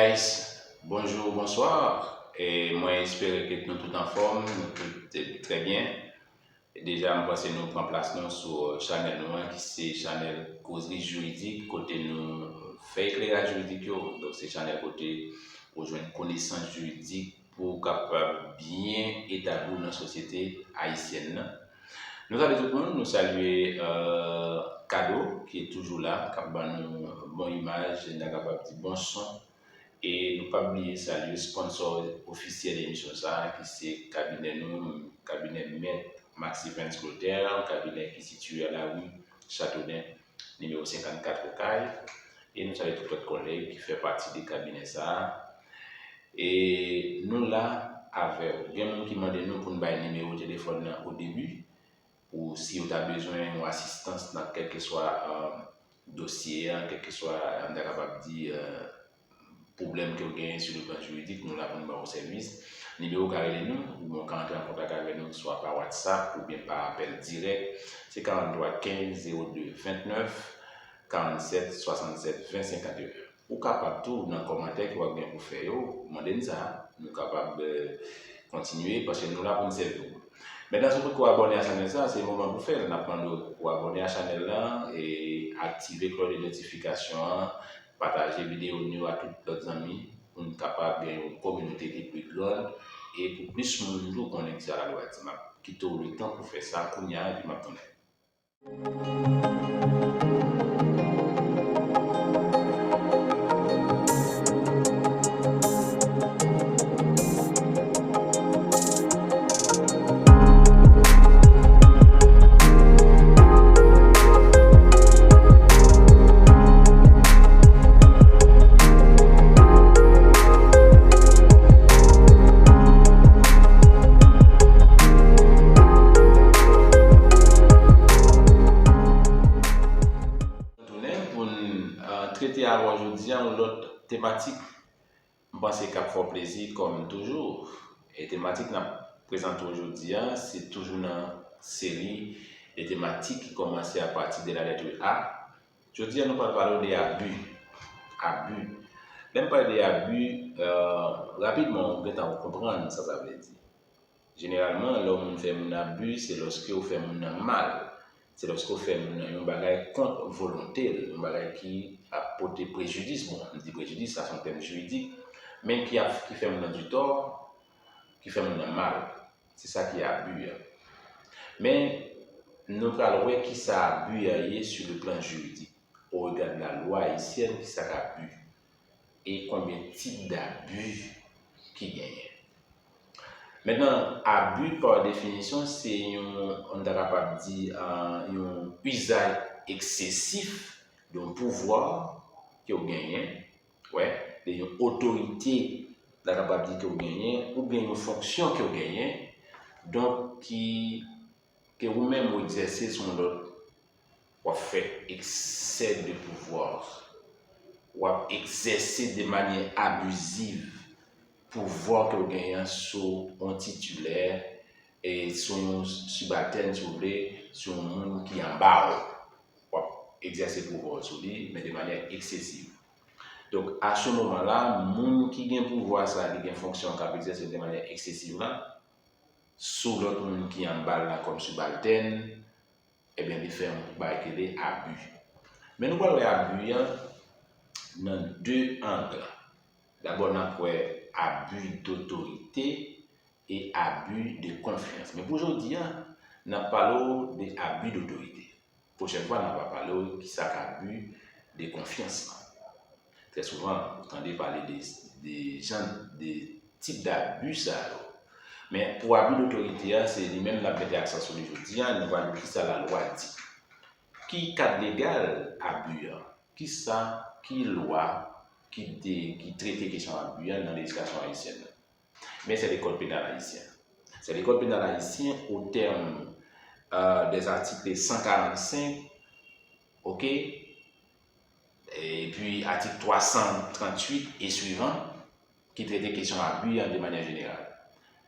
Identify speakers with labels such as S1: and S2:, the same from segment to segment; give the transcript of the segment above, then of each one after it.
S1: guys, bonjour, bonsoir. Et moi, j'espère que nous tout en forme, nous tout très bien. Et déjà, je pense que nous prenons place sur Chanel Noir, qui c'est Chanel Causerie Juridique, côté nous fait éclairage juridique. Donc, c'est Chanel côté pour jouer une connaissance juridique pour capable bien établir notre société haïtienne. Nous allons tout le monde, nous saluer Cadeau, qui est toujours là, qui a une bonne image, qui a un bon son. Et ne pas oublier saluer le sponsor officiel de l'émission, qui c'est cabinet Maître Maxi Vince Clotaire, cabinet qui est situé à la rue Châteaudun, numéro 54 au CAI. Et nous saluons tous notre collègues qui fait partie du cabinet ça. Et nous là, avec des gens qui demandent nous pour nous donner un numéro de téléphone au début, ou si vous avez besoin d'assistance dans quel que soit dossier, quel que soit, on est capable de dire, problème que vous gagnez sur le plan juridique, nous l'avons au service. Numéro carré nous, ou quand entrer en contact avec nous, soit par WhatsApp ou bien par appel direct, c'est 43 15 02 29 47 67 20 51. Ou capable tout dans le commentaire que vous avez pour faire, demandez ça, nous sommes capables de continuer parce que nous l'avons pour servir. Maintenant, surtout pour abonner à la chaîne, c'est le moment pour faire. Nous apprenons pour abonner à la chaîne là et activer le de notification, partager la vidéo à tous les amis pour nous capables de une communauté qui est plus grande et pour plus de monde connecter à la loi. Qui a le temps pour faire ça, pour y aller et puis m'attendre. Traiter avant aujourd'hui l'autre thématique, je pense qu'il faut plaisir comme toujours. Et la thématique que nous présentons aujourd'hui, c'est toujours une série de thématiques qui commencent à partir de la lettre A. Aujourd'hui, nous allons parler des abus. Abus. Même pas des abus, rapidement, on va comprendre ce que ça veut dire. Généralement, l'homme fait un abus, c'est lorsque on fait un mal. C'est lorsqu'on fait un bagage contre volonté, un bagage qui a porté préjudice. Bon, on dit préjudice, ça c'est un terme juridique, mais qui fait du tort, qui fait un mal. C'est ça qui est abus. Mais nous allons voir qui ça abus sur le plan juridique. Au regard de la loi haïtienne, qui ça abus et combien de types d'abus qui gagnent. Maintenant, abus par définition, c'est on est capable de dire un usage excessif d'un pouvoir que vous gagnez, ouais, d'une autorité, on est capable de dire que vous gagnez, ou bien une fonction que vous gagnez, donc que vous-même vous exercez sur l'autre, ou fait excès de pouvoir, ou exercer de manière abusive. Pouvoir que vous gagnez sur un titulaire et sur un subalterne, si vous voulez, sur un monde qui est en bas, pour exercer pouvoir sur lui, mais de manière excessive. Donc, à ce moment-là, le monde qui a pouvoir, ça, qui a une fonction qui exercer de manière excessive, là, sur l'autre monde qui est en bas, là, comme subalterne, eh bien, il fait un abus. Mais nous parlons d'abus dans deux angles. D'abord, on a abus d'autorité et abus de confiance. Mais pour aujourd'hui, on a parlé d'abus d'autorité. Prochaine fois, on va parler de ça abus de confiance. Très souvent, vous entendez parler des gens, des types d'abus. Mais pour abus d'autorité, c'est lui-même la bête d'accent sur aujourd'hui. On va voir qui ça la loi dit. Qui cadre légal abus? Qui ça, qui loi qui traite les questions d'abus dans l'éducation haïtienne. Mais c'est l'école pénale haïtienne. C'est l'école pénale haïtienne au terme des articles 145, ok, et puis article 338 et suivant, qui traite les questions d'abus de manière générale.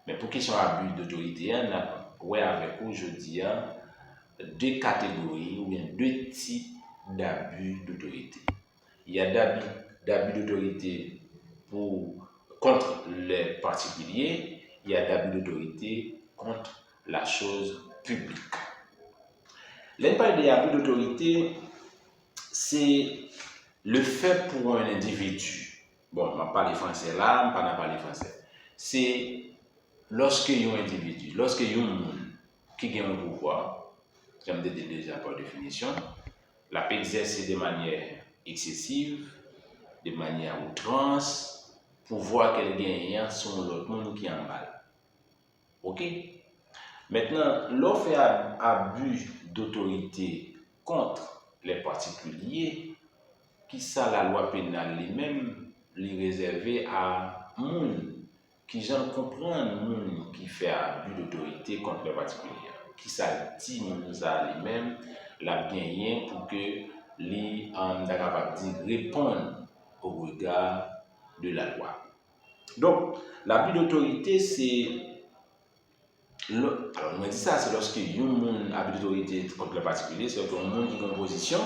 S1: Mais pour questions d'abus d'autorité, on a avec aujourd'hui deux catégories ou bien deux types d'abus d'autorité. Il y a d'abus d'autorité contre les particuliers, il y a d'abus d'autorité contre la chose publique. L'impact des abus d'autorité, c'est le fait pour un individu, bon, je ne parle pas français là, je ne parle pas français, c'est lorsque il y a un individu, lorsque il y a un monde qui a un pouvoir, comme je l'ai déjà par définition, la peut exercer de manière excessive, de manière outrance, pour voir qu'elle gagne sur l'autre monde qui est en mal. Ok? Maintenant, l'on fait abus d'autorité contre les particuliers, qui ça la loi pénale lui-même, les réserver à monde qui j'en comprend monde qui fait abus d'autorité contre les particuliers. Qui ça dit monde ça lui-même la gagné pour que les capable de répondre au regard de la loi. Donc, l'abus d'autorité, c'est alors, on dit ça, c'est lorsque il y a un abus d'autorité contre le particulier, c'est un monde qui a une position,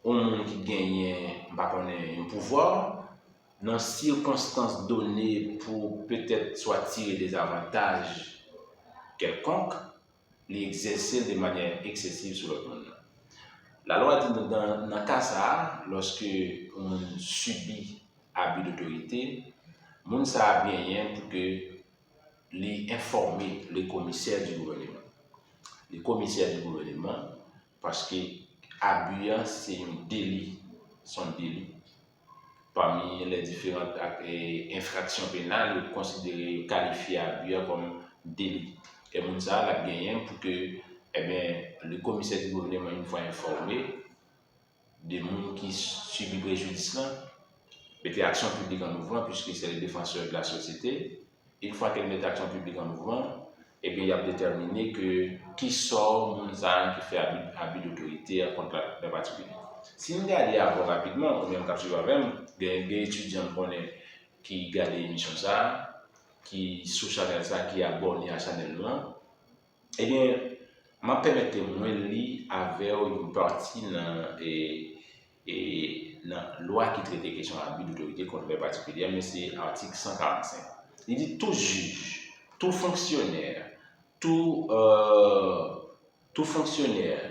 S1: un monde qui gagne un pouvoir, dans circonstances données pour peut-être soit tirer des avantages quelconques, l'exercer de manière excessive sur le monde. La loi dit dans le cas ça, lorsque on subit abus d'autorité, monde ça a bien pour que les informer les commissaires du gouvernement. Les commissaires du gouvernement, parce que abus, c'est un délit, son délit. Parmi les différentes infractions pénales, considérées, qualifiées abus comme délit. Et mon ça a gagné pour que le commissaire du gouvernement, une fois informé des gens qui subissent préjudice, mettez action publique en mouvement, puisque c'est les défenseurs de la société. Une fois qu'elle met action publique en mouvement, il a déterminé que qui sort Mounzan qui fait abus d'autorité contre les particuliers. Si nous regardons rapidement, ou même capture avec des étudiants qui regardent l'émission ça, qui sous Chanel ça, qui abonnent à Chanel là, m'a permis de moi lire avec une partie dans la loi qui traite des questions d'abus d'autorité contre les particuliers, mais c'est l'article 145. Il dit tout juge, tout fonctionnaire, tout fonctionnaire,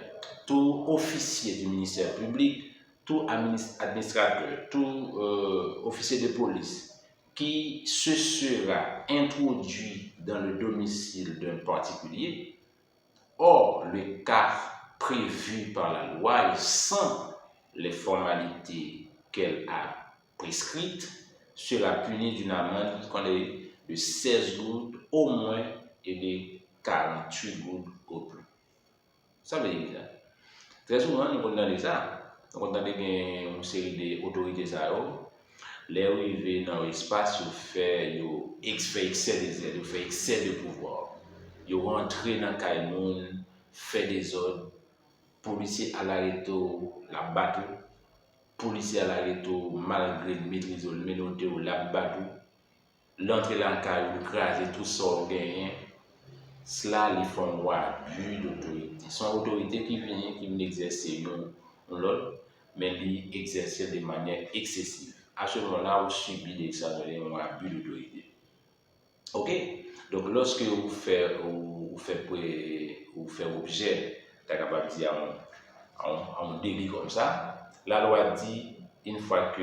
S1: tout officier du ministère public, tout administrateur, tout officier de police qui se sera introduit dans le domicile d'un particulier, hors le cas prévu par la loi et sans les formalités qu'elle a prescrites, sera puni d'une amende de 16 gouttes au moins et de 48 gouttes au plus. Ça veut dire ça. Très souvent, nous condamnons ça. Nous condamnons une série d'autorités, les arrivés dans l'espace, ils font excès des aides, ils font excès de pouvoir. Ils rentrent dans le caïmon, font des ordres, policiers à l'arrêt, la battu, policiers à l'arrêt, malgré le maîtrise, le ménoté, la battu, l'entrée dans le caïmon, craser tout ça, gagner. Cela, ils font abus d'autorité. Ce sont autorités qui viennent exercer l'autre, mais ils exercent de manière excessive. À ce moment-là, vous subissez un abus d'autorité. Ok? Donc, lorsque vous faites objet, vous êtes capable de dire un délit comme ça, la loi dit, une fois que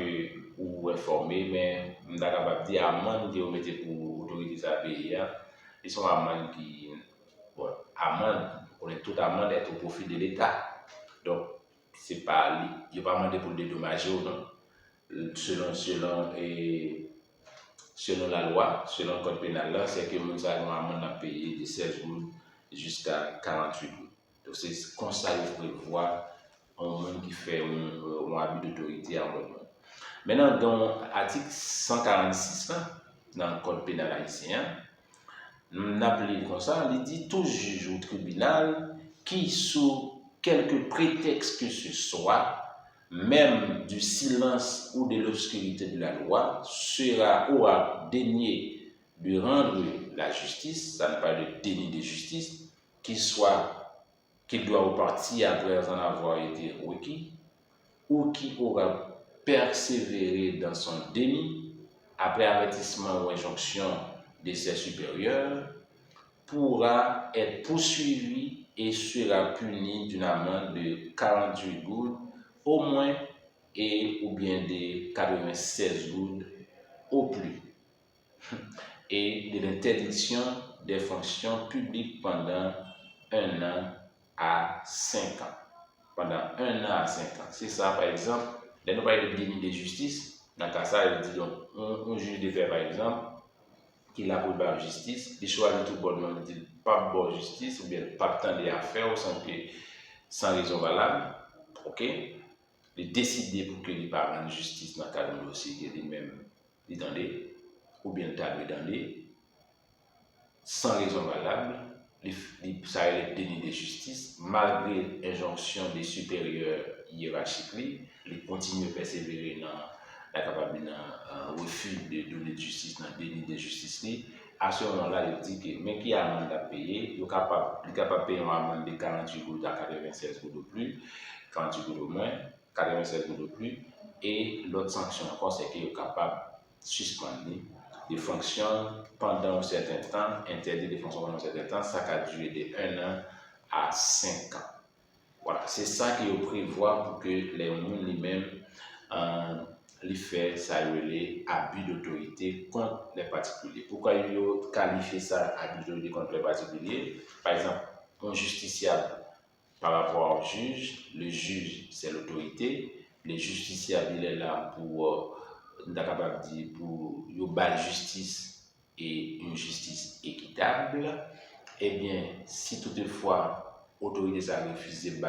S1: vous êtes formé, mais vous êtes capable de dire amende que vous mettez pour l'autorité à payer. Ils sont amendes qui, bon, amende, on est tout amende est au profit de l'État. Donc, c'est pas, il n'y a pas demandé pour le dédommager ou non. Selon la loi, selon le code pénal, c'est que nous avons une amende à payer de 16 gouttes jusqu'à 48 gouttes. Donc, c'est comme ça qu'il faut prévoir un monde qui fait un abus d'autorité à un monde. Maintenant, dans l'article 146, dans le code pénal haïtien, nous appelons comme ça, il dit tout juge ou tribunal qui, sous quelque prétexte que ce soit, même du silence ou de l'obscurité de la loi, aura daigné de rendre la justice, ça n'est pas le déni de justice, qu'il doit au parti après en avoir été requis, ou qui aura persévéré dans son déni, après avertissement ou injonction de ses supérieurs, pourra être poursuivi et sera puni d'une amende de 48 gouttes au moins et ou bien de 96 gouttes au plus, et de l'interdiction des fonctions publiques pendant 1 an à 5 ans. Pendant 1 an à 5 ans. C'est ça, par exemple, là, nous parlons de déni de justice. Dans le cas ça, il dit donc, un juge de paix, par exemple, qui a pour la justice, il choisit tout bonnement, il dit pas bonne justice, ou bien pas tant d'affaires, sans raison valable, ok? Il décide pour que il pas rendre justice dans le cadre d'un dossier qui est lui-même étendé, ou bien le tableau étendé, sans raison valable, ça est le déni de justice, malgré l'injonction des supérieurs hiérarchiques, il continue à persévérer dans la refus de donner de justice, dans le déni de justice. À ce moment-là, il dit que même qui a amende à payer, il est capable de payer une amende de 48 gouttes à 96 gouttes au plus, 48 gouttes au moins, 96 gouttes au plus, et l'autre sanction encore, c'est qu'il est capable de suspendre des fonctions pendant un certain temps, interdit des fonctions pendant un certain temps, ça a duré de 1 an à 5 ans. Voilà, c'est ça qu'il prévoit pour que les gens lui-même les faits, ça relève abus d'autorité contre les particuliers. Pourquoi ils qualifient ça abus d'autorité contre les particuliers? Par exemple, un justiciable par rapport au juge, le juge c'est l'autorité, le justiciable il est là pour une justice et une justice équitable. Eh bien, si toutefois l'autorité ça refuse de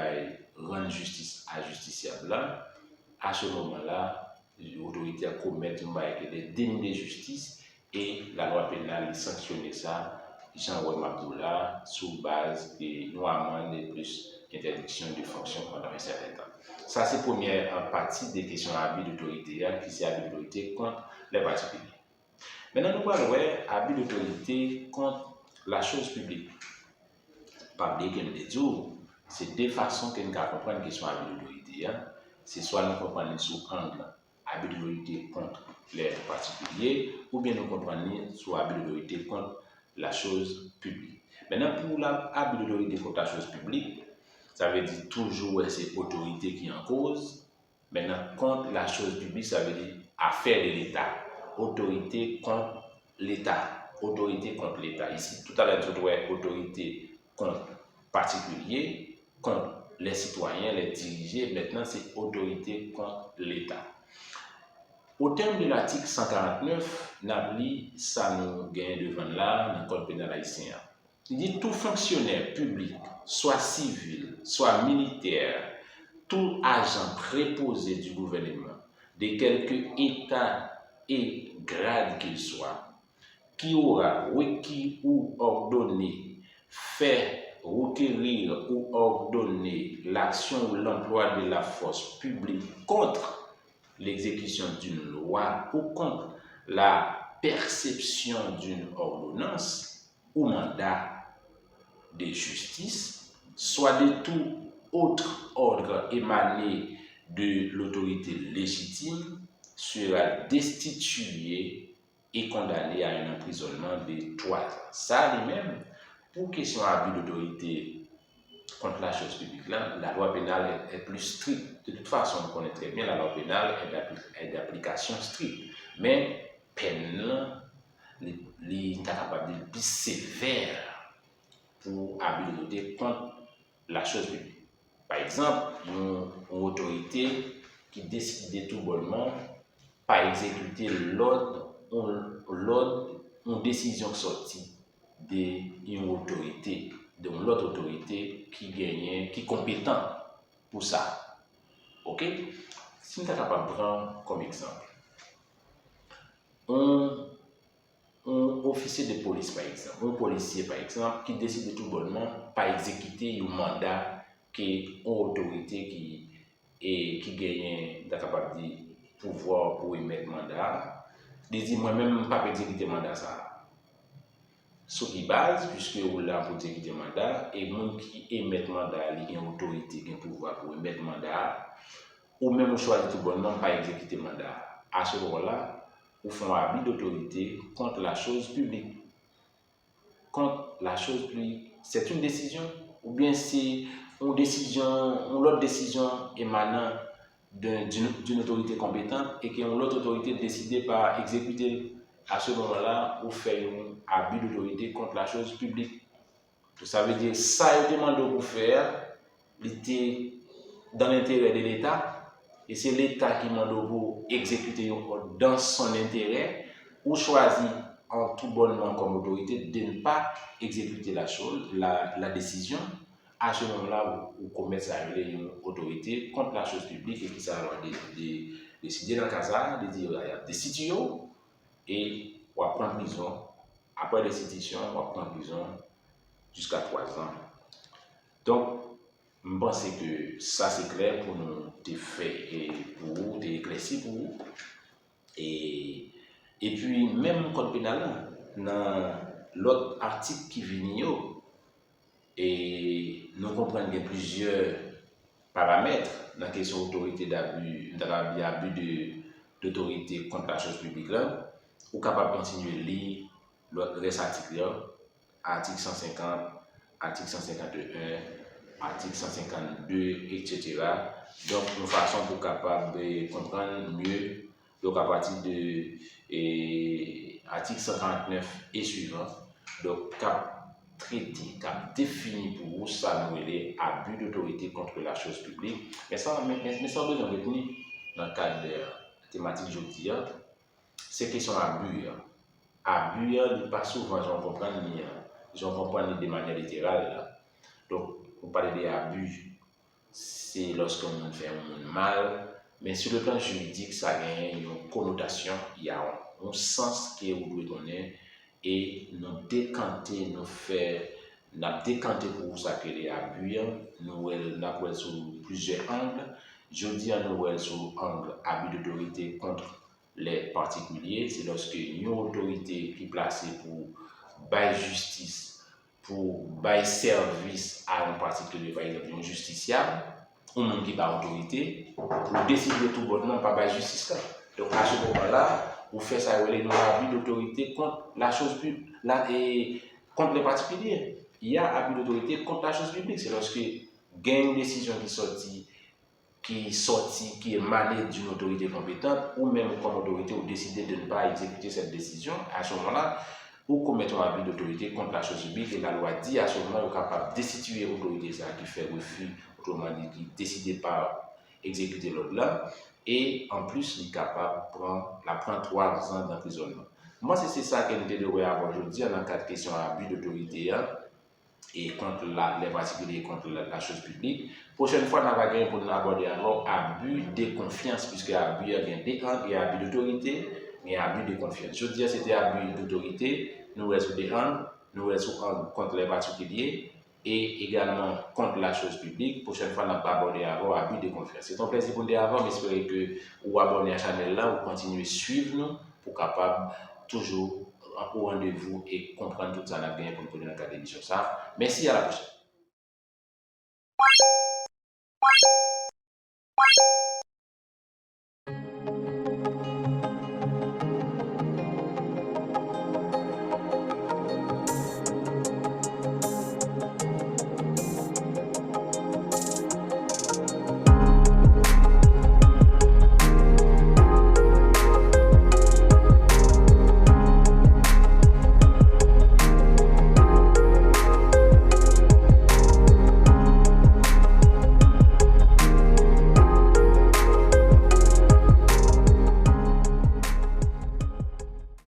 S1: rendre justice à justiciable là, à ce moment-là, l'autorité a commis des délits de justice et la loi pénale sanctionne ça, Jean-Roy Mabdoula, sous base de amende et plus interdiction de fonction pendant un certain temps. Ça, c'est la première partie des questions d'abus d'autorité, qui c'est abus d'autorité contre les particuliers. Maintenant, nous parlons d'abus d'autorité contre la chose publique. Par des c'est deux façons que nous comprenons la question d'abus d'autorité. C'est soit nous comprenons sous angle abus d'autorité contre les particuliers, ou bien nous comprenons sous abus d'autorité contre la chose publique. Maintenant, pour l'abus d'autorité contre la chose publique, ça veut dire toujours c'est l'autorité qui est en cause. Maintenant, contre la chose publique, ça veut dire affaire de l'État. Autorité contre l'État. Autorité contre l'État. Ici, tout à l'heure, tu vois autorité contre particulier, contre les citoyens, les dirigés. Maintenant, c'est autorité contre l'État. Au terme de l'article 149, Nabli, ça nous gagne devant là, dans le code pénal haïtien. Il dit tout fonctionnaire public, soit civil, soit militaire, tout agent préposé du gouvernement, de quelque état et grade qu'il soit, qui aura requis ou ordonné, fait requérir ou ordonner l'action ou l'emploi de la force publique contre l'exécution d'une loi ou contre la perception d'une ordonnance ou mandat de justice, soit de tout autre ordre émané de l'autorité légitime, sera destitué et condamné à un emprisonnement de 3 ans. Ça, lui-même, pour question d'abus d'autorité contre la chose publique, là, la loi pénale est plus stricte. De toute façon, on connaît très bien la loi pénale est d'application stricte. Mais peine, est capable de plus sévère pour abus d'autorité contre la chose publique. Par exemple, une autorité qui décide de tout bonnement pas exécuter l'ordre, une décision sortie d'une autorité, de l'autre autorité qui gagne, qui est compétent pour ça. Ok? Si nous sommes capables de prendre comme exemple, un officier de police par exemple, un policier par exemple, qui décide de tout bonnement pas exécuter un mandat qui est une autorité qui gagne capable de pouvoir pour émettre mandat, il dit moi-même pas exécuter mandat ça. Sur qui base, puisque vous là pour exécuter mandat, et monde qui émet mandat, il y a une autorité qui a un pouvoir pour émettre mandat, ou même choisir tout bonnement pas exécuter mandat. À ce moment-là, ou font abus d'autorité contre la chose publique. Contre la chose publique, c'est une décision ou bien c'est une décision, une autre décision émanant d'une autorité compétente et que l'autre autorité décidée par exécuter à ce moment-là ou faire un abus d'autorité contre la chose publique. Ça veut dire ça, il demande pour faire, il était dans l'intérêt de l'État et c'est l'État qui demande pour exécuter dans son intérêt ou choisit en tout bonnement comme autorité de ne pas exécuter la chose, la décision. À ce moment-là, vous commettez à une autorité contre la chose publique et qui ça va décider dans le cas de dire il y a des situations et on va prendre prison. Après destitution, on va prendre prison jusqu'à 3 ans. Donc, je pense que ça c'est clair pour nous, des faits et pour vous, des éclaircis pour vous. Et puis, même le code pénal, dans l'autre article qui vient, et nous comprenons qu'il y a plusieurs paramètres dans la question d'autorité d'abus d'autorité contre la chose publique, là, ou capable de continuer à lire le reste article, article 150, article 151, article 152, etc. Donc, une façon pour capable de comprendre mieux, donc à partir de article 149 et suivant, donc cap traité, cap défini pour vous, ça nous est abus d'autorité contre la chose publique. Mais ça besoin de retenir dans le cadre de la thématique aujourd'hui, c'est question abus. Abus, n'est pas souvent, j'en comprends de manière littérale. Donc, pour parler d'abus, c'est lorsqu'on fait un mal, mais sur le plan juridique, ça a une connotation, il y a un sens qui est où doit donner et nous décanter, nous décanter pour ça que les abus, nous avons sur plusieurs angles. Je dis à nous sur l'angle abus d'autorité contre les particuliers, c'est lorsque une autorité qui est placée pour bailler justice, pour bailler service à un particulier, par exemple un justiciable, ou même qui n'a pas autorité, pour décider tout bonnement pas bailler justice. Donc à ce moment-là, vous faites ça, vous avez un abus d'autorité contre la chose publique, et contre les particuliers. Il y a abus d'autorité contre la chose publique. C'est lorsque il y a une décision qui est émanée d'une autorité compétente, ou même comme autorité, vous décidez de ne pas exécuter cette décision. À ce moment-là, vous commettez un abus d'autorité contre la chose publique et la loi dit à ce moment, vous êtes capable de destituer l'autorité qui fait refus, autrement dit, qui décide pas exécuter l'autre là. Et en plus, il est capable de prendre 3 ans d'emprisonnement. Moi, c'est ça que nous devons avoir aujourd'hui dans le cadre de question d'abus d'autorité et contre les particuliers contre la chose publique. Prochaine fois, nous allons pour nous aborder alors abus de confiance, puisque abus, il y a abus d'autorité, il y a abus de confiance. Je dis c'était abus d'autorité, nous restons des angles, nous restons contre les particuliers et également contre la chose publique. Prochaine fois, nous allons aborder alors abus de confiance. C'est un plaisir pour nous avoir, mais j'espère que vous abonnez à la chaîne là, vous continuez à suivre nous pour capable toujours au rendez-vous et comprendre tout ça bien pour nous donner dans l'émission. Merci, à la prochaine.